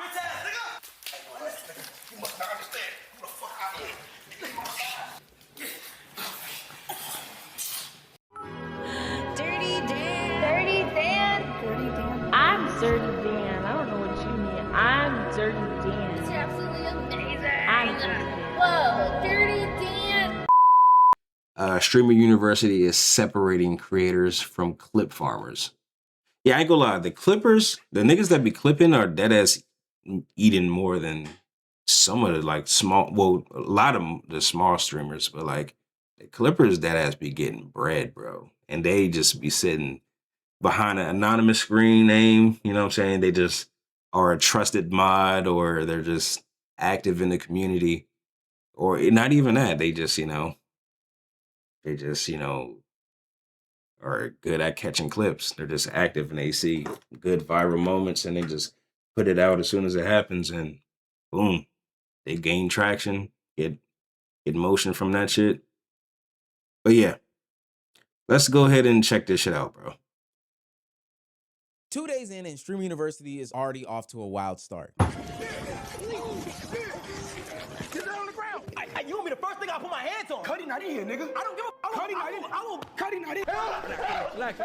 Bitch ass nigga. Hey, boy, listen, nigga. You must not understand who the fuck I am. Dirty Dan. Dirty Dan. Dirty Dan. I'm Dirty Dan. I don't know what you mean. I'm Dirty Dan. It's absolutely amazing. I'm Dirty Dan. Whoa, Dirty Dan. Streamer University is separating creators from clip farmers. Yeah, I ain't gonna lie. The clippers, the niggas that be clipping are dead ass eating more than some of the like small, well, a lot of the small streamers, but like the clippers dead ass be getting bread, bro. And they just be sitting behind an anonymous screen name, you know what I'm saying? They just are a trusted mod, or they're just active in the community, or not even that. They just, are good at catching clips. They're just active and they see good viral moments and they just put it out as soon as it happens, and boom, they gain traction, get motion from that shit. But yeah, let's go ahead and check this shit out, bro. 2 days in and Streamer University is already off to a wild start. Get down on the ground. You want me the first thing I put my hands on? Cuddy not in here, nigga. I don't give a... Cuddy not in here. Cuddy not in here. Relax.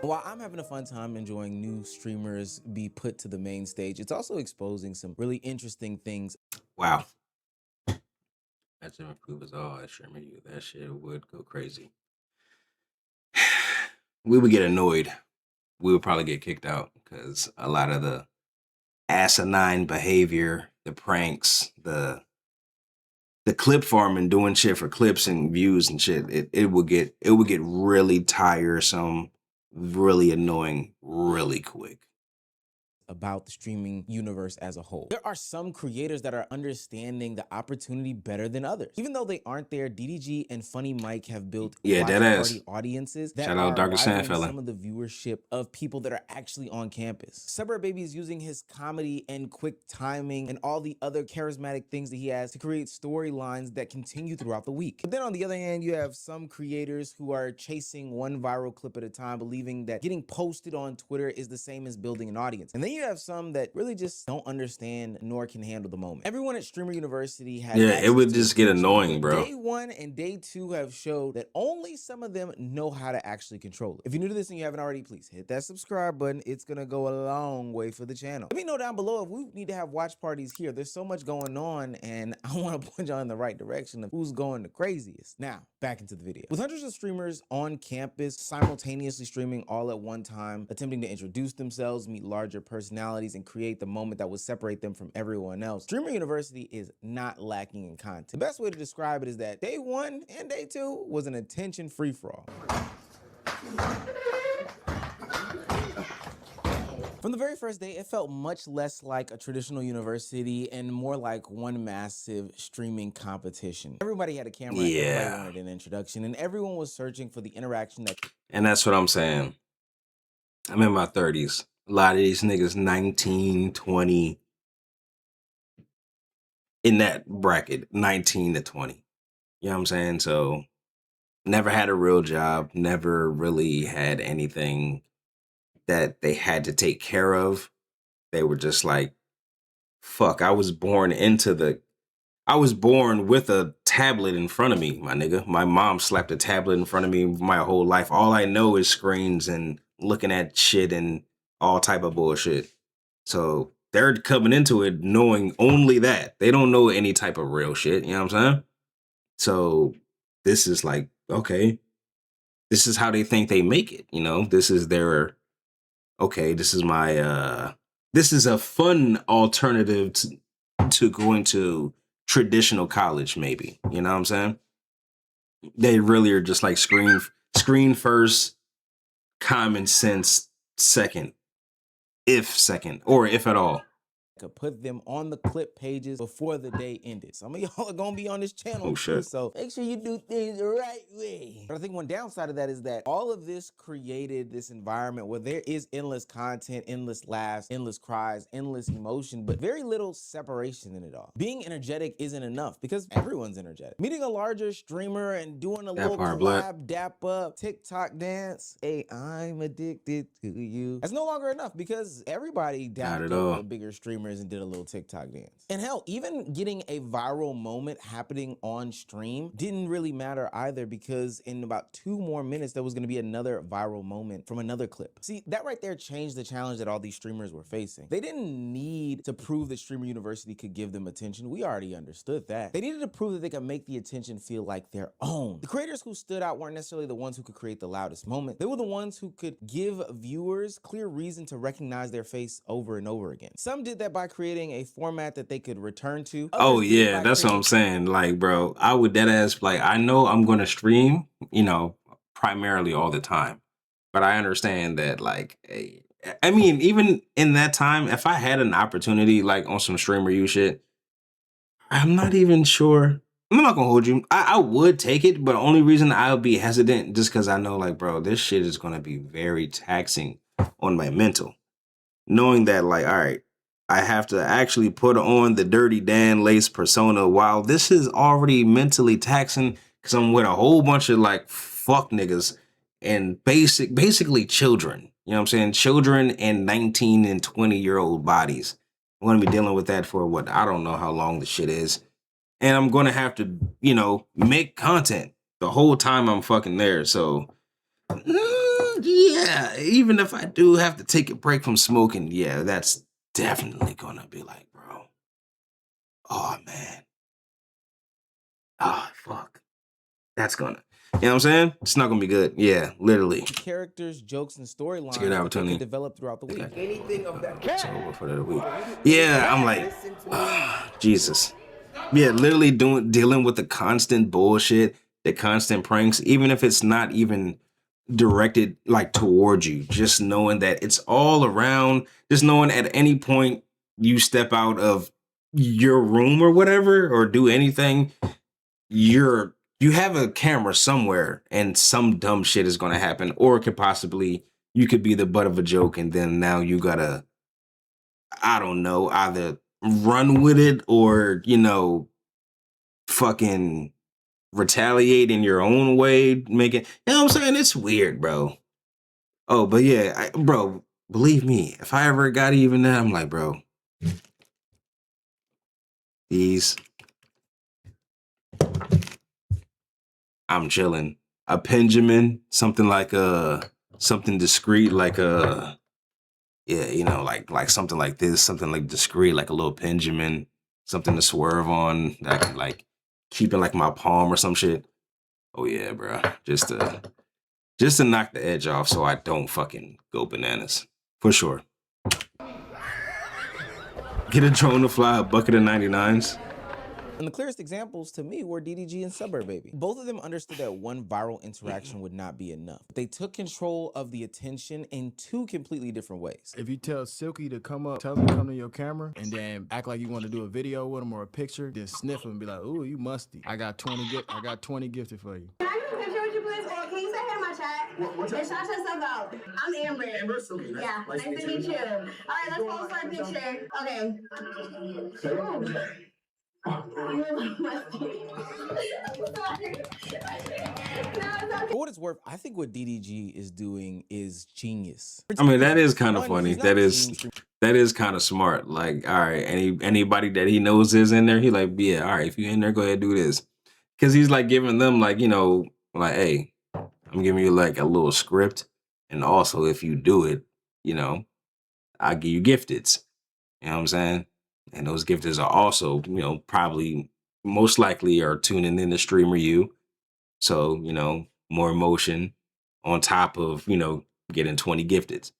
While I'm having a fun time enjoying new streamers be put to the main stage, it's also exposing some really interesting things. Wow. That's an improve us all at Streamer U. That shit would go crazy. We would get annoyed. We would probably get kicked out because a lot of the asinine behavior, the pranks, the clip farming, doing shit for clips and views and shit, it would get really tiresome, really annoying, really quick. About the streaming universe as a whole. There are some creators that are understanding the opportunity better than others. Even though they aren't there, DDG and Funny Mike have built watch party audiences that are rivaling some of the viewership of people that are actually on campus. Suburb Baby is using his comedy and quick timing and all the other charismatic things that he has to create storylines that continue throughout the week. But then on the other hand, you have some creators who are chasing one viral clip at a time, believing that getting posted on Twitter is the same as building an audience. And then you have some that really just don't understand nor can handle the moment. Everyone at Streamer University has it would just get annoying, bro. Day 1 and day 2 have showed that only some of them know how to actually control it. If you're new to this and you haven't already, please hit that subscribe button. It's gonna go a long way for the channel. Let me know down below if we need to have watch parties here. There's so much going on and I want to point y'all in the right direction of who's going the craziest. Now, back into the video. With hundreds of streamers on campus simultaneously streaming all at one time, attempting to introduce themselves, meet larger personalities, and create the moment that would separate them from everyone else, Streamer University is not lacking in content. The best way to describe it is that day 1 and day 2 was an attention free-for-all. From the very first day, it felt much less like a traditional university and more like one massive streaming competition. Everybody had a camera, everybody wanted an introduction, and everyone was searching for the interaction that... And that's what I'm saying. I'm in my 30s. A lot of these niggas 19, 20, in that bracket, 19 to 20. You know what I'm saying? So never had a real job, never really had anything that they had to take care of. They were just like, fuck, I was born with a tablet in front of me, my nigga. My mom slapped a tablet in front of me my whole life. All I know is screens and looking at shit and all type of bullshit. So they're coming into it knowing only that. They don't know any type of real shit, you know what I'm saying? So this is like, okay, this is how they think they make it, you know? This is their, okay, this is my, this is a fun alternative to going to traditional college, maybe, you know what I'm saying? They really are just like screen first, common sense second, if at all. could put them on the clip pages before the day ended. Some of y'all are gonna be on this channel, Oh shit. so make sure you do things the right way. But I think one downside of that is that all of this created this environment where there is endless content, endless laughs, endless cries, endless emotion, but very little separation in it all. Being energetic isn't enough because everyone's energetic. Meeting a larger streamer and doing a little collab, dap up, TikTok dance, hey, I'm addicted to you. That's no longer enough because everybody dapped up with bigger streamers and did a little TikTok dance. And hell, even getting a viral moment happening on stream didn't really matter either because in about 2 more minutes, there was gonna be another viral moment from another clip. See, that right there changed the challenge that all these streamers were facing. They didn't need to prove that Streamer University could give them attention. We already understood that. They needed to prove that they could make the attention feel like their own. The creators who stood out weren't necessarily the ones who could create the loudest moment. They were the ones who could give viewers clear reason to recognize their face over and over again. Some did that by creating a format that they could return to. Oh yeah, that's what I'm saying. Like, bro, I would deadass, like, I know I'm gonna stream, you know, primarily all the time. But I understand that, like, I mean, even in that time, if I had an opportunity, like, on some streamer you shit, I'm not even sure. I'm not gonna hold you. I would take it, but the only reason I would be hesitant just because I know, like, bro, this shit is gonna be very taxing on my mental. Knowing that, like, all right, I have to actually put on the Dirty Dan Lace persona while this is already mentally taxing because I'm with a whole bunch of, like, fuck niggas and basically children. You know what I'm saying? Children and 19 and 20-year-old bodies. I'm gonna be dealing with that for what, I don't know how long the shit is. And I'm gonna have to, you know, make content the whole time I'm fucking there. So yeah, even if I do have to take a break from smoking, yeah, that's definitely gonna be like, bro, oh man, ah, fuck, that's gonna, you know what I'm saying? It's not gonna be good. Yeah, literally. Characters, jokes, and storylines that they could develop throughout the week. Anything of that It's over for the week. Yeah, I'm like, Jesus. Yeah, literally dealing with the constant bullshit, the constant pranks, even if it's not even directed like towards you, just knowing that it's all around, just knowing at any point you step out of your room or whatever, or do anything, you have a camera somewhere and some dumb shit is going to happen, or it could possibly, you could be the butt of a joke and then now you gotta, I don't know, either run with it or, you know, fucking retaliate in your own way, make it, you know what I'm saying? It's weird, bro. Oh, but yeah, bro, believe me, if I ever got even that, I'm like, bro, I'm chilling. A Benjamin, something like something discreet, like yeah, you know, like something like this, something like discreet, like a little Benjamin, something to swerve on, that I can like keep in like my palm or some shit. Oh yeah, bro, just to knock the edge off so I don't fucking go bananas. For sure. Get a drone to fly a bucket of 99s. And the clearest examples to me were DDG and Suburb Baby. Both of them understood that one viral interaction would not be enough. They took control of the attention in 2 completely different ways. If you tell Silky to come up, tell him to come to your camera, and then act like you want to do a video with him or a picture, then sniff him and be like, ooh, you musty. I got 20 gifted for you. Can I get a picture with you, please? Can you say hey in my chat? What's And shout yourself out. I'm Amber. Amber, okay, Yeah, nice to meet you. All right, let's pose for a picture. Okay. For what it's worth, I think what DDG is doing is genius. I mean, that is kind of funny. That is kind of smart. Like, all right, anybody that he knows is in there, he like, yeah, all right, if you're in there, go ahead and do this. Because he's like giving them like, you know, like, hey, I'm giving you like a little script. And also, if you do it, you know, I'll give you gifteds. You know what I'm saying? And those gifteds are also, you know, probably most likely are tuning in to Streamer U. So, you know, more emotion on top of, you know, getting 20 gifteds.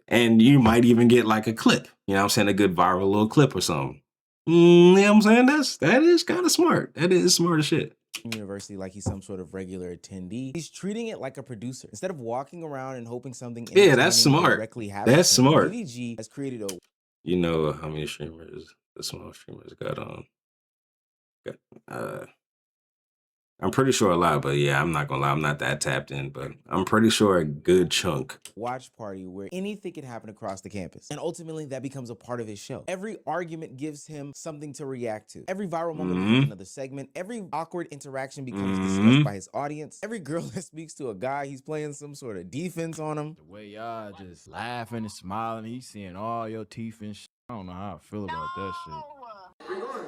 And you might even get like a clip, you know what I'm saying? A good viral little clip or something. You know what I'm saying? That is kind of smart. That is smart as shit. University like he's some sort of regular attendee. He's treating it like a producer. Instead of walking around and hoping something that's smart. directly happens. That's smart. DDG has created a You know how many streamers the small streamers got on? Got, I'm pretty sure a lot, but yeah, I'm not gonna lie, I'm not that tapped in, but I'm pretty sure a good chunk. Watch party where anything can happen across the campus. And ultimately that becomes a part of his show. Every argument gives him something to react to. Every viral moment becomes another segment. Every awkward interaction becomes discussed by his audience. Every girl that speaks to a guy, he's playing some sort of defense on him. The way y'all just laughing and smiling, he's seeing all your teeth and shit. I don't know how I feel about that shit. Where you going?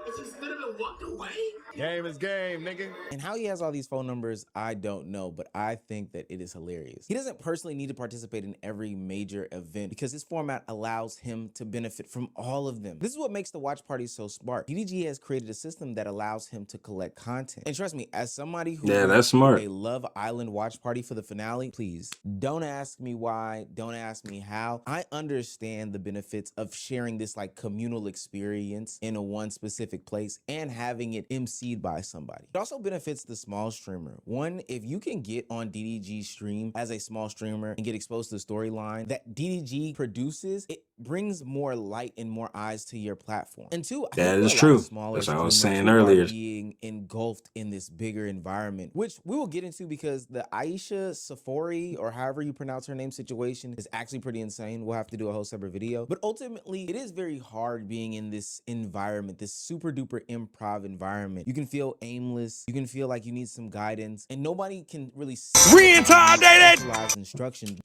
It's just literally walked away. Game is game, nigga. And how he has all these phone numbers, I don't know, but I think that it is hilarious. He doesn't personally need to participate in every major event because his format allows him to benefit from all of them. This is what makes the watch party so smart. DDG has created a system that allows him to collect content. And trust me, as somebody who that's smart. A Love Island watch party for the finale, please don't ask me why, don't ask me how. I understand the benefits of sharing this like communal experience in a one specific place and having it emceed by somebody. It also benefits the small streamer. One, if you can get on DDG's stream as a small streamer and get exposed to the storyline that DDG produces, it brings more light and more eyes to your platform. And two, that is true. That's what I was saying earlier. Being engulfed in this bigger environment, which we will get into because the Aisha Safori, or however you pronounce her name, situation is actually pretty insane. We'll have to do a whole separate video. But ultimately, it is very hard being in this environment, this super duper improv environment. You can feel aimless. You can feel like you need some guidance, and nobody can really reinterrogated instruction.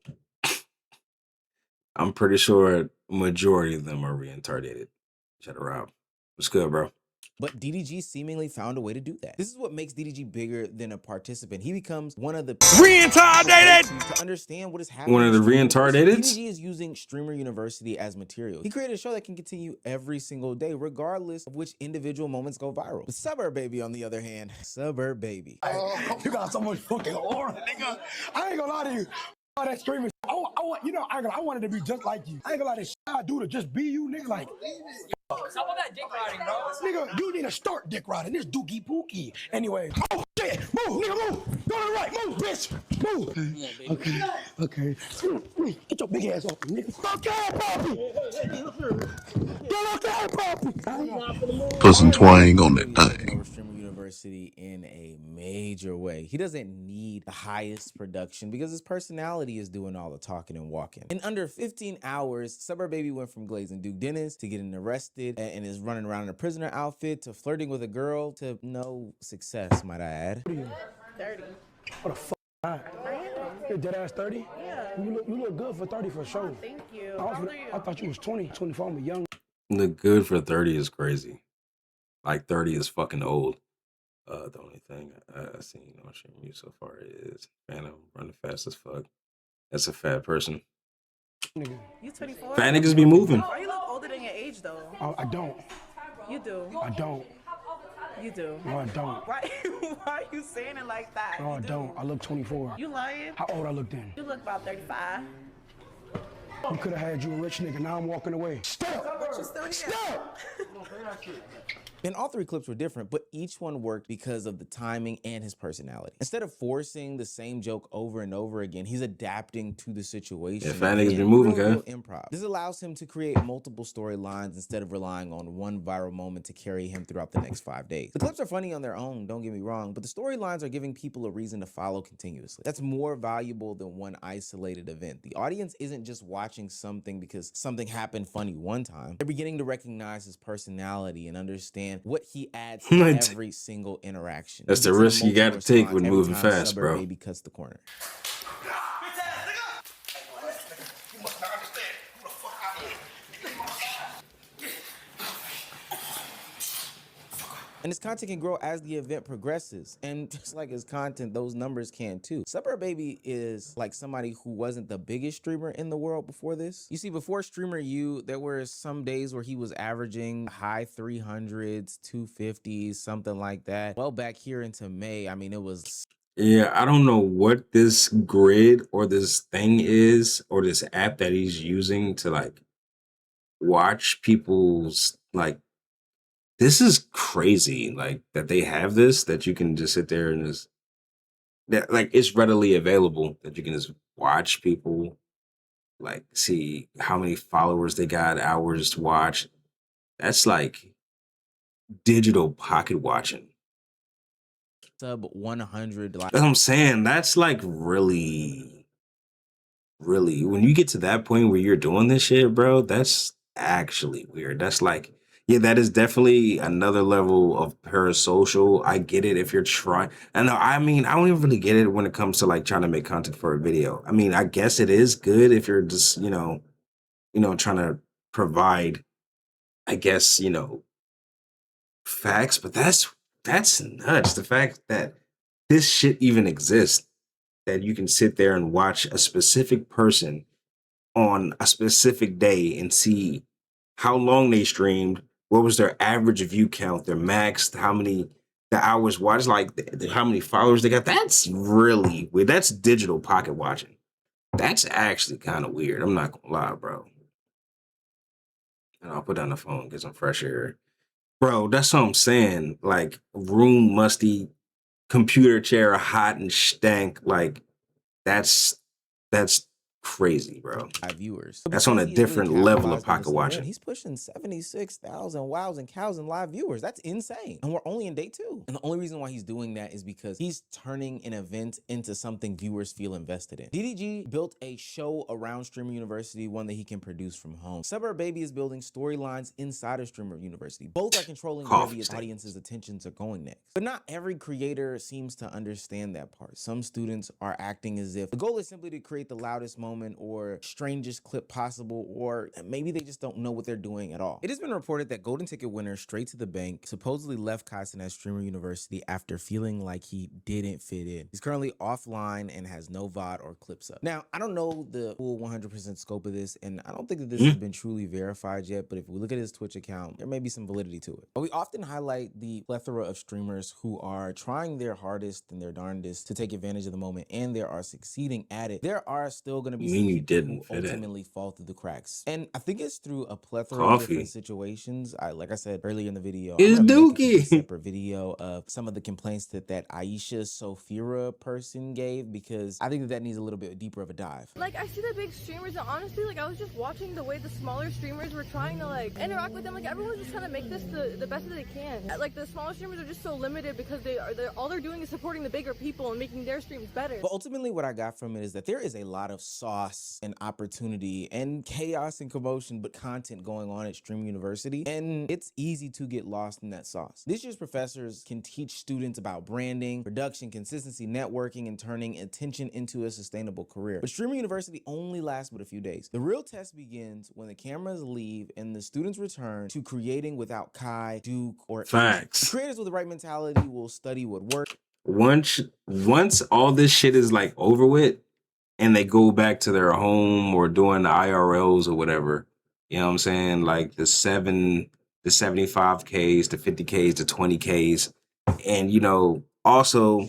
I'm pretty sure majority of them are reinterrogated. Shut her up. What's good, bro? But DDG seemingly found a way to do that. This is what makes DDG bigger than a participant. He becomes one of the reinterrogated to understand what is happening. One of the reinterrogated. DDG is using Streamer University as material. He created a show that can continue every single day, regardless of which individual moments go viral. But Suburb Baby, on the other hand, Suburb Baby. You got so much fucking aura, nigga. I ain't gonna lie to you. All that streaming, I wanted to be just like you. I ain't gonna lie, this shit I do to just be you, nigga. Like, stop all that dick riding, bro. Nigga, you need to start dick riding. This dookie pookie. Anyway, oh shit, move, nigga, move. Go to the right, move, bitch, move. Okay. Get your big ass off, nigga. Fuck yeah, papi. Get papi. Put some twang on that thing. Streamer University in a major way. He doesn't need the highest production because his personality is doing all the talking and walking. In under 15 hours, Suburb Baby went from glazing Duke Dennis to getting arrested and is running around in a prisoner outfit to flirting with a girl to no success, might I add. 30. What the fuck? You're dead ass 30? Yeah. You look good for 30 for sure. Thank you. I thought you was 20, 24. I'm young. Look good for 30 is crazy. Like 30 is fucking old. The only thing I've seen on stream you so far is Phantom running fast as fuck. That's a fat person. Nigga. You 24? Fat niggas be moving. Why you look older than your age though? I don't. You do. I don't. You do. No, I don't. Why are you saying it like that? No, I don't. I look 24. You lying? How old I look then? You look about 35. You could have had you a rich nigga. Now I'm walking away. Stop! But you still here. Stop! And all three clips were different, but each one worked because of the timing and his personality. Instead of forcing the same joke over and over again, he's adapting to the situation. Yeah, fat niggas be moving, real improv. This allows him to create multiple storylines instead of relying on one viral moment to carry him throughout the next 5 days. The clips are funny on their own, don't get me wrong, but the storylines are giving people a reason to follow continuously. That's more valuable than one isolated event. The audience isn't just watching something because something happened funny one time. They're beginning to recognize his personality and understand what he adds to every single interaction. That's the risk you got to take when moving fast, bro. Baby cuts the corner. And his content can grow as the event progresses. And just like his content, those numbers can too. Suburb Baby is like somebody who wasn't the biggest streamer in the world before this. You see, before Streamer U, there were some days where he was averaging high 300s, 250s, something like that. Well, back here into May, I mean, it was... Yeah, I don't know what this grid or this thing is, or this app that he's using to like watch people's like... This is crazy, like that they have this, that you can just sit there and just, that like it's readily available that you can just watch people, like see how many followers they got, hours to watch. That's like digital pocket watching. Sub 100. That's what I'm saying. That's like really, really, when you get to that point where you're doing this shit, bro, that's actually weird. That's like, yeah, that is definitely another level of parasocial. I get it if you're trying. I mean, I don't even really get it when it comes to like trying to make content for a video. I mean, I guess it is good if you're just, trying to provide, I guess, facts, but that's nuts. The fact that this shit even exists, that you can sit there and watch a specific person on a specific day and see how long they streamed, what was their average view count, their max, how many the hours watched, like how many followers they got. That's really weird. That's digital pocket watching. That's actually kind of weird. I'm not gonna lie, bro. And I'll put down the phone, get some fresh air. Bro, that's what I'm saying. Like room musty, computer chair hot and stank. Like that's crazy, bro. Viewers. That's on a different level of pocket watching. He's pushing 76,000 wows and cows and live viewers. That's insane. And we're only in day 2. And the only reason why he's doing that is because he's turning an event into something viewers feel invested in. DDG built a show around Streamer University, one that he can produce from home. Suburb Baby is building storylines inside of Streamer University. Both are controlling where the audience's attentions are going next. But not every creator seems to understand that part. Some students are acting as if the goal is simply to create the loudest moment or strangest clip possible, or maybe they just don't know what they're doing at all. It has been reported that golden ticket winner Straight to the Bank supposedly left Kai Cenat Streamer University after feeling like he didn't fit in. He's currently offline and has no VOD or clips up. Now, I don't know the full 100% scope of this, and I don't think that this has been truly verified yet, but if we look at his Twitch account, there may be some validity to it. But we often highlight the plethora of streamers who are trying their hardest and their darndest to take advantage of the moment, and they are succeeding at it. There are still going to be you didn't who ultimately fall through the cracks. And I think it's through a plethora of different situations. Like I said earlier in the video, it's Dookie. A separate video of some of the complaints that Aisha Sophira person gave, because I think that needs a little bit deeper of a dive. Like, I see the big streamers, and honestly, like, I was just watching the way the smaller streamers were trying to, like, interact with them. Like, everyone's just trying to make this the best that they can. Like, the smaller streamers are just so limited because all they're doing is supporting the bigger people and making their streams better. But ultimately, what I got from it is that there is a lot of sauce and opportunity and chaos and commotion, but content going on at Stream University, and it's easy to get lost in that sauce. This year's professors can teach students about branding, production, consistency, networking, and turning attention into a sustainable career. But Streamer University only lasts but a few days. The real test begins when the cameras leave and the students return to creating without Kai, Duke, or facts. Creators with the right mentality will study what works. Once all this shit is like over with, and they go back to their home or doing the IRLs or whatever, you know what I'm saying? Like the 75Ks, the 50Ks, the 20Ks. And, also,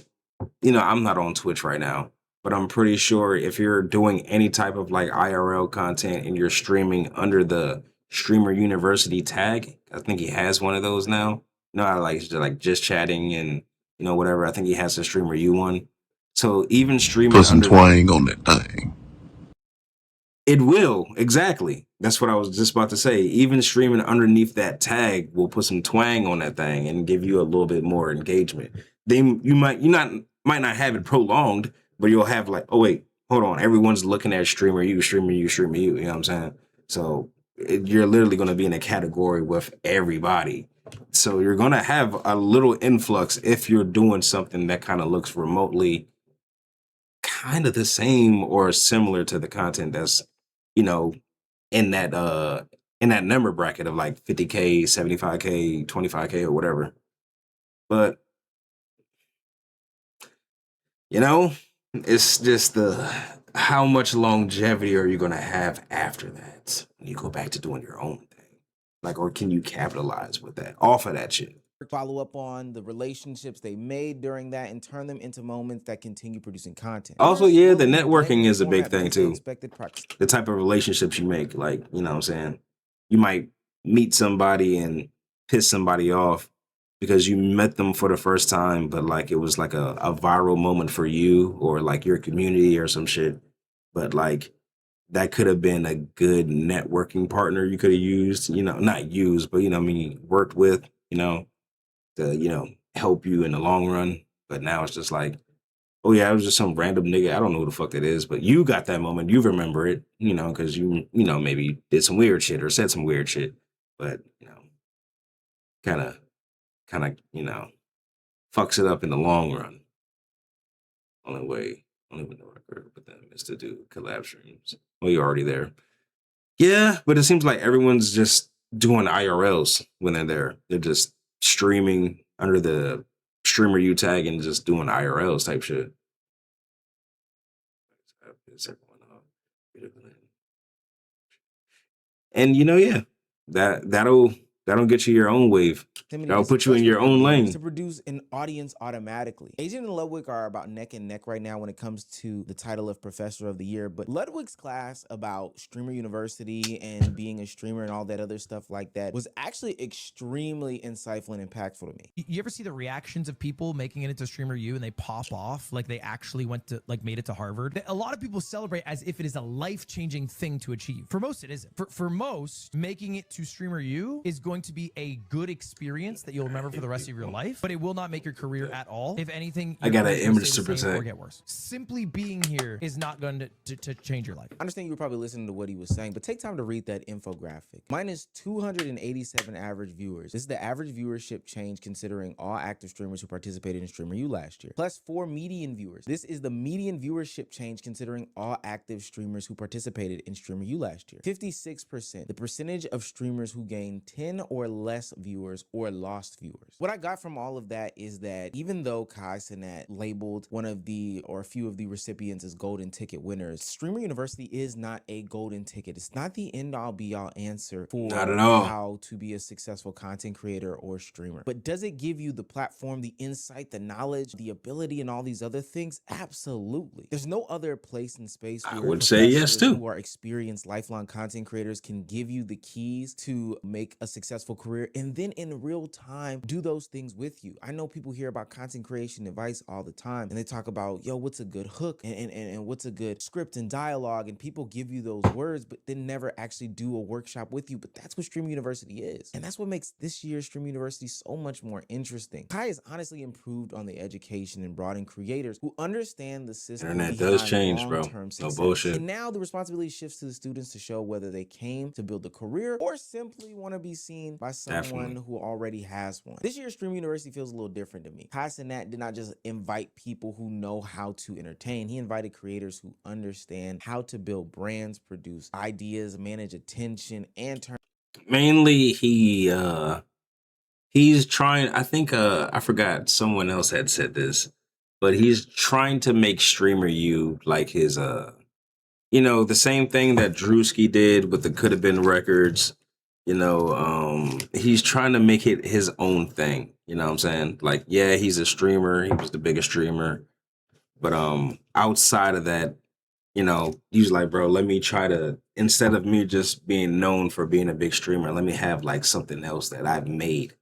I'm not on Twitch right now, but I'm pretty sure if you're doing any type of like IRL content and you're streaming under the Streamer University tag, I think he has one of those now. I like just chatting and, whatever. I think he has a Streamer U one. So even streaming put some twang on that thing. It will, exactly. That's what I was just about to say. Even streaming underneath that tag will put some twang on that thing and give you a little bit more engagement. Then you might not have it prolonged, but you'll have like, oh wait, hold on, everyone's looking at streamer you, you know what I'm saying? So you're literally going to be in a category with everybody. So you're going to have a little influx if you're doing something that kind of looks remotely kind of the same or similar to the content that's, in that number bracket of like 50K, 75K, 25K or whatever. But it's just how much longevity are you going to have after that when you go back to doing your own thing? Like, or can you capitalize with that, off of that shit? Follow up on the relationships they made during that and turn them into moments that continue producing content. Also, yeah, the networking is a big thing too. The type of relationships you make, like, you know what I'm saying? You might meet somebody and piss somebody off because you met them for the first time, but like it was like a viral moment for you or like your community or some shit. but like that could have been a good networking partner you could have used, not used, but I mean, worked with, to, help you in the long run. But now it's just like, oh yeah, it was just some random nigga. I don't know who the fuck that is, but you got that moment. You remember it, because maybe did some weird shit or said some weird shit, but kind of, fucks it up in the long run. Only way I could with them is to do collab streams. Well, you're already there. Yeah, but it seems like everyone's just doing IRLs when they're there. They're just streaming under the streamer U tag and just doing IRLs type shit. And yeah, that'll get you your own wave. That'll put you in your own lane. To produce an audience automatically. Asian and Ludwig are about neck and neck right now when it comes to the title of Professor of the Year, but Ludwig's class about Streamer University and being a streamer and all that other stuff like that was actually extremely insightful and impactful to me. You ever see the reactions of people making it into Streamer U and they pop off like they actually made it to Harvard? A lot of people celebrate as if it is a life-changing thing to achieve. For most, it isn't. For most, making it to Streamer U is going to be a good experience that you'll remember for the rest of your life, but it will not make your career at all. If anything, I got an image to present or get worse. Simply being here is not going to change your life. I understand you were probably listening to what he was saying, but take time to read that infographic. Mine is 287 average viewers. This is the average viewership change considering all active streamers who participated in Streamer U last year, plus 4 median viewers. This is the median viewership change considering all active streamers who participated in Streamer U last year. 56%, the percentage of streamers who gained 10 or less viewers or lost viewers. What I got from all of that is that even though Kai Cenat labeled one of the or a few of the recipients as golden ticket winners, Streamer University is not a golden ticket. It's not the end all be all answer for how to be a successful content creator or streamer. But does it give you the platform, the insight, the knowledge, the ability, and all these other things? Absolutely. There's no other place and space where I would say yes too. Who are experienced lifelong content creators can give you the keys to make a successful career and then in real time do those things with you. I know people hear about content creation advice all the time and they talk about, yo, what's a good hook and what's a good script and dialogue, and people give you those words but then never actually do a workshop with you. But that's what Stream University is, and that's what makes this year's Stream University so much more interesting. Kai has honestly improved on the education and brought in creators who understand the system. Internet does change, bro. No bullshit. And now the responsibility shifts to the students to show whether they came to build a career or simply want to be seen by someone who already has one. This year's Stream University feels a little different to me. Kai Cenat did not just invite people who know how to entertain. He invited creators who understand how to build brands, produce ideas, manage attention, and turn. Mainly, he's trying. I think I forgot someone else had said this, but he's trying to make Streamer U like his the same thing that Drewski did with the Could Have Been records. He's trying to make it his own thing. You know what I'm saying? Like, yeah, he's a streamer. He was the biggest streamer. But outside of that, he's like, bro, let me try to, instead of me just being known for being a big streamer, let me have like something else that I've made.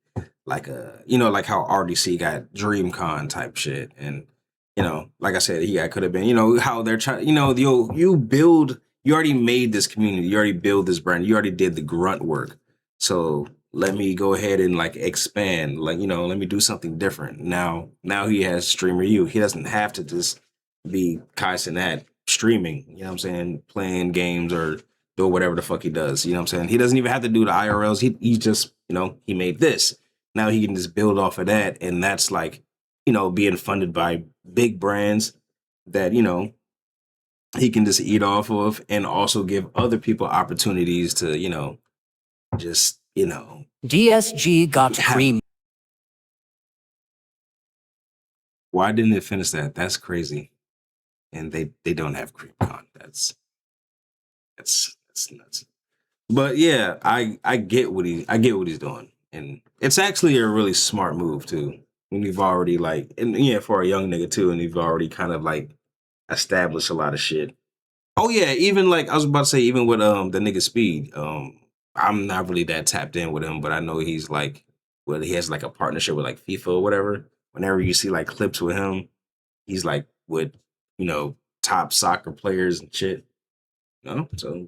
Like like how RDC got DreamCon type shit. And, like I said, Could Have Been, how they're trying, you already made this community, you already built this brand, you already did the grunt work. So let me go ahead and like expand, like, let me do something different. Now he has Streamer U. He doesn't have to just be Kai Cenat streaming, you know what I'm saying, playing games or do whatever the fuck he does, you know what I'm saying? He doesn't even have to do the IRLs. He just, he made this. Now he can just build off of that. And that's like, being funded by big brands that, he can just eat off of and also give other people opportunities to, just, DSG got cream. Why didn't it finish that? That's crazy. And they don't have CreamCon. That's nuts. But yeah, I get what he's doing. And it's actually a really smart move too. When you've already for a young nigga too, and you've already kind of like established a lot of shit. Oh yeah, even like I was about to say, even with the nigga Speed, I'm not really that tapped in with him, but I know he's like, well, he has like a partnership with like FIFA or whatever. Whenever you see like clips with him, he's like with top soccer players and shit. You know? So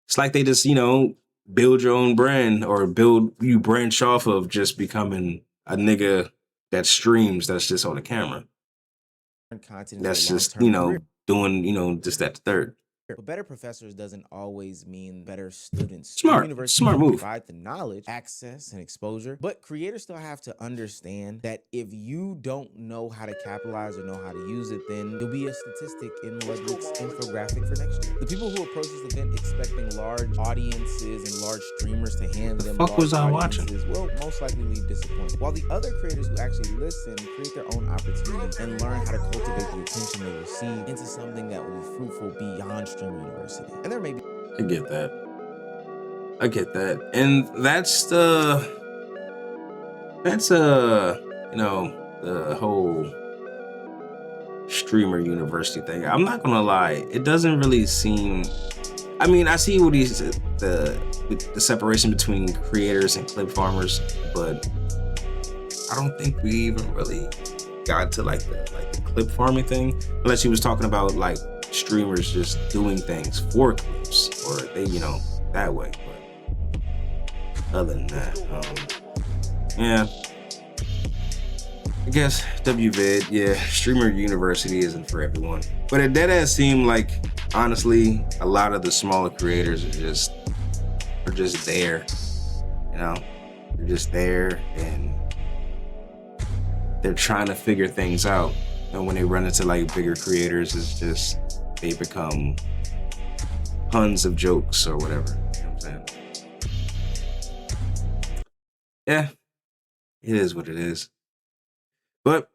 it's like they just, you know, build your own brand or you branch off of just becoming a nigga that streams that's just on the camera. Content That's is a just, long-term you know, career. doing, you know, just that third. But better professors doesn't always mean better students. Smart move. Provide the knowledge, access, and exposure, but creators still have to understand that if you don't know how to capitalize or know how to use it, then you'll be a statistic in Ludwig's infographic for next year. The people who approach this event expecting large audiences and large streamers to hand them large was I watching? will most likely be disappointed. While the other creators who actually listen create their own opportunities and learn how to cultivate the attention they receive into something that will be fruitful beyond Streamer University. And there may be I get that. And that's you know, the whole Streamer University thing. I'm not gonna lie, it doesn't really seem, I mean, I see what he's the separation between creators and clip farmers, but I don't think we even really got to like the clip farming thing, unless he was talking about like streamers just doing things for clips, or they, you know, that way. But other than that, yeah, I guess WVid, yeah, Streamer University isn't for everyone. But it deadass seemed like, honestly, a lot of the smaller creators are just there, you know, they're just there and they're trying to figure things out. And when they run into like bigger creators, it's just, they become puns of jokes or whatever. You know what I'm saying? Yeah, it is what it is. But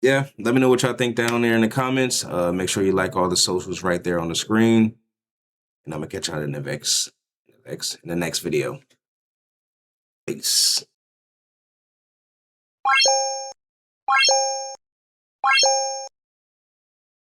yeah, let me know what y'all think down there in the comments. Make sure you like all the socials right there on the screen. And I'm gonna catch y'all in the next video. Peace.